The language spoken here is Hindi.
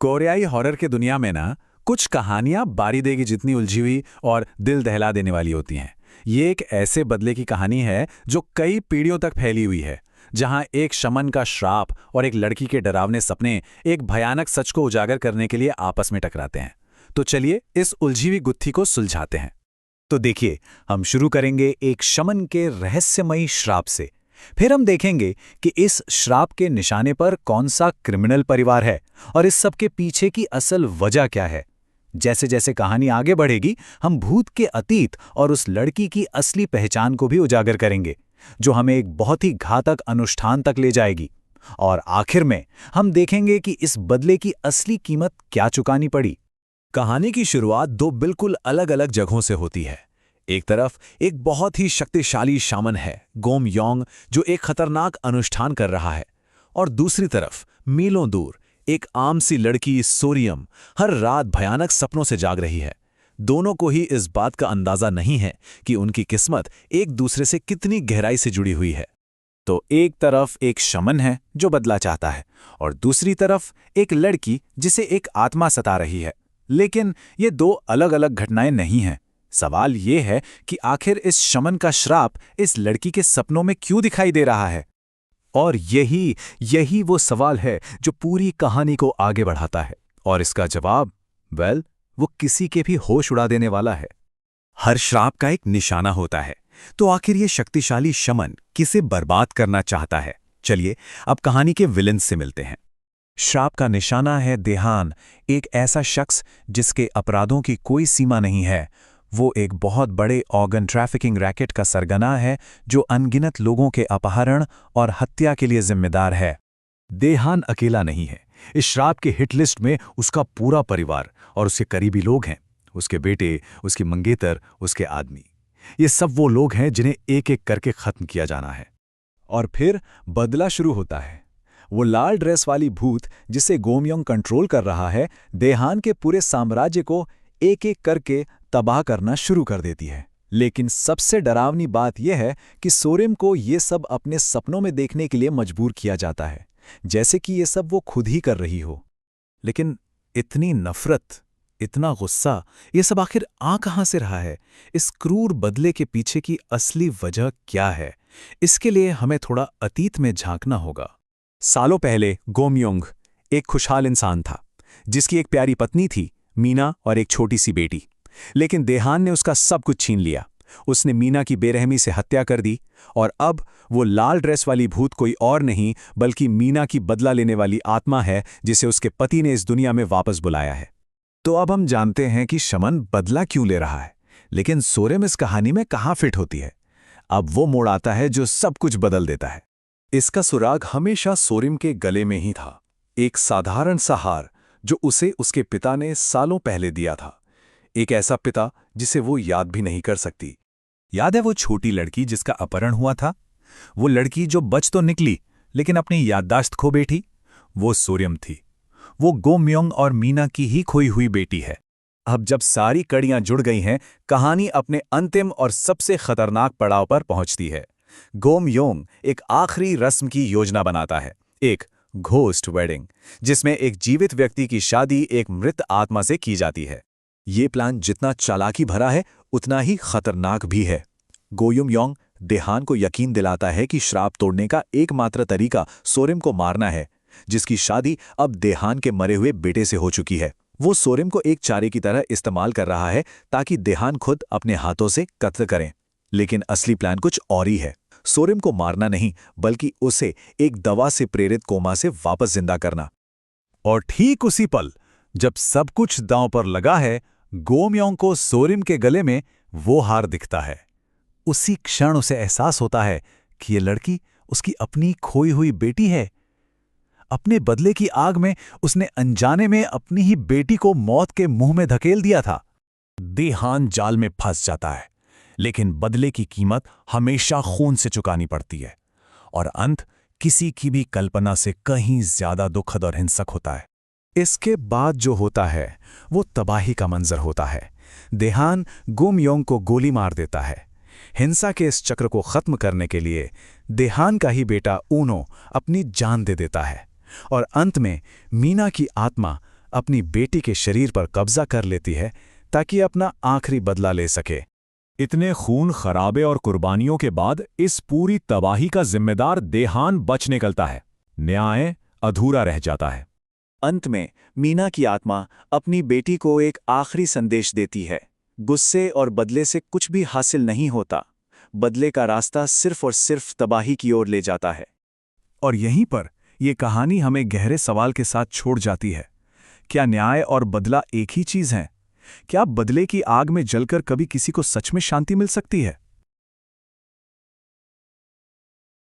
कोरियाई हॉरर के दुनिया में ना कुछ कहानियां बारी देगी जितनी उलझी हुई और दिल दहला देने वाली होती हैं। ये एक ऐसे बदले की कहानी है जो कई पीढ़ियों तक फैली हुई है, जहां एक शमन का श्राप और एक लड़की के डरावने सपने एक भयानक सच को उजागर करने के लिए आपस में टकराते हैं। तो चलिए इस उलझी हुई गुत्थी को सुलझाते हैं। तो देखिए, हम शुरू करेंगे एक शमन के रहस्यमयी श्राप से। फिर हम देखेंगे कि इस श्राप के निशाने पर कौन सा क्रिमिनल परिवार है और इस सब के पीछे की असल वजह क्या है। जैसे जैसे कहानी आगे बढ़ेगी, हम भूत के अतीत और उस लड़की की असली पहचान को भी उजागर करेंगे, जो हमें एक बहुत ही घातक अनुष्ठान तक ले जाएगी। और आखिर में हम देखेंगे कि इस बदले की असली कीमत क्या चुकानी पड़ी। कहानी की शुरुआत दो बिल्कुल अलग अलग जगहों से होती है। एक तरफ एक बहुत ही शक्तिशाली शामन है, गोम योंग, जो एक खतरनाक अनुष्ठान कर रहा है, और दूसरी तरफ मीलों दूर एक आम सी लड़की सोरियम हर रात भयानक सपनों से जाग रही है। दोनों को ही इस बात का अंदाजा नहीं है कि उनकी किस्मत एक दूसरे से कितनी गहराई से जुड़ी हुई है। तो एक तरफ एक शमन है जो बदला चाहता है, और दूसरी तरफ एक लड़की जिसे एक आत्मा सता रही है। लेकिन ये दो अलग अलग घटनाएं नहीं हैं। सवाल ये है कि आखिर इस शमन का श्राप इस लड़की के सपनों में क्यों दिखाई दे रहा है। और यही वो सवाल है जो पूरी कहानी को आगे बढ़ाता है, और इसका जवाब वो किसी के भी होश उड़ा देने वाला है। हर श्राप का एक निशाना होता है, तो आखिर ये शक्तिशाली शमन किसे बर्बाद करना चाहता है। चलिए अब कहानी के विलेन से मिलते हैं। श्राप का निशाना है देहान, एक ऐसा शख्स जिसके अपराधों की कोई सीमा नहीं है। वो एक बहुत बड़े ऑर्गन ट्रैफिकिंग रैकेट का सरगना है जो अनगिनत लोगों के अपहरण और हत्या के लिए जिम्मेदार है। देहान अकेला नहीं है। इस श्राप के हिट लिस्ट में उसका पूरा परिवार और उसके करीबी लोग हैं, उसके बेटे, उसकी मंगेतर, उसके आदमी। ये सब वो लोग हैं जिन्हें एक एक करके खत्म किया जाना है। और फिर बदला शुरू होता है। वो लाल ड्रेस वाली भूत जिसे गोमयोंग कंट्रोल कर रहा है, देहान के पूरे साम्राज्य को एक एक करके तबाह करना शुरू कर देती है। लेकिन सबसे डरावनी बात यह है कि सोरिम को ये सब अपने सपनों में देखने के लिए मजबूर किया जाता है, जैसे कि ये सब वो खुद ही कर रही हो। लेकिन इतनी नफरत, इतना गुस्सा, ये सब आखिर आ कहां से रहा है? इस क्रूर बदले के पीछे की असली वजह क्या है? इसके लिए हमें थोड़ा अतीत में झांकना होगा। सालों पहले गोमयोंग एक खुशहाल इंसान था, जिसकी एक प्यारी पत्नी थी, मीना, और एक छोटी सी बेटी। लेकिन देहान ने उसका सब कुछ छीन लिया। उसने मीना की बेरहमी से हत्या कर दी, और अब वो लाल ड्रेस वाली भूत कोई और नहीं बल्कि मीना की बदला लेने वाली आत्मा है, जिसे उसके पति ने इस दुनिया में वापस बुलाया है। तो अब हम जानते हैं कि शमन बदला क्यों ले रहा है, लेकिन सोरिम इस कहानी में कहाँ फिट होती है? अब वो मोड़ आता है जो सब कुछ बदल देता है। इसका सुराग हमेशा सोरिम के गले में ही था, एक साधारण सा हार जो उसे उसके पिता ने सालों पहले दिया था। एक ऐसा पिता जिसे वो याद भी नहीं कर सकती। याद है वो छोटी लड़की जिसका अपहरण हुआ था? वो लड़की जो बच तो निकली लेकिन अपनी याददाश्त खो बैठी? वो सोरियम थी। वो गोमयोंग और मीना की ही खोई हुई बेटी है। अब जब सारी कड़ियां जुड़ गई हैं, कहानी अपने अंतिम और सबसे खतरनाक पड़ाव पर पहुंचती है। गोमयोंग एक आखिरी रस्म की योजना बनाता है, एक घोस्ट वेडिंग, जिसमें एक जीवित व्यक्ति की शादी एक मृत आत्मा से की जाती है। ये प्लान जितना चालाकी भरा है उतना ही खतरनाक भी है। गोमयोंग देहान को यकीन दिलाता है कि श्राप तोड़ने का एकमात्र तरीका सोरिम को मारना है, जिसकी शादी अब देहान के मरे हुए बेटे से हो चुकी है। वो सोरिम को एक चारे की तरह इस्तेमाल कर रहा है ताकि देहान खुद अपने हाथों से कत्ल करें। लेकिन असली प्लान कुछ और ही है। सोरिम को मारना नहीं, बल्कि उसे एक दवा से प्रेरित कोमा से वापस जिंदा करना। और ठीक उसी पल जब सब कुछ दांव पर लगा है, गोमयोंग को सोरिम के गले में वो हार दिखता है। उसी क्षण उसे एहसास होता है कि ये लड़की उसकी अपनी खोई हुई बेटी है। अपने बदले की आग में उसने अनजाने में अपनी ही बेटी को मौत के मुंह में धकेल दिया था। देहान जाल में फंस जाता है, लेकिन बदले की कीमत हमेशा खून से चुकानी पड़ती है, और अंत किसी की भी कल्पना से कहीं ज्यादा दुखद और हिंसक होता है। इसके बाद जो होता है वो तबाही का मंजर होता है। देहान गोमयोंग को गोली मार देता है। हिंसा के इस चक्र को खत्म करने के लिए देहान का ही बेटा ऊनो अपनी जान दे देता है, और अंत में मीना की आत्मा अपनी बेटी के शरीर पर कब्जा कर लेती है ताकि अपना आखिरी बदला ले सके। इतने खून खराबे और कुर्बानियों के बाद इस पूरी तबाही का जिम्मेदार देहान बच निकलता है। न्याय अधूरा रह जाता है। अंत में मीना की आत्मा अपनी बेटी को एक आखिरी संदेश देती है, गुस्से और बदले से कुछ भी हासिल नहीं होता, बदले का रास्ता सिर्फ और सिर्फ तबाही की ओर ले जाता है। और यहीं पर यह कहानी हमें गहरे सवाल के साथ छोड़ जाती है। क्या न्याय और बदला एक ही चीज है? क्या बदले की आग में जलकर कभी किसी को सच में शांति मिल सकती है?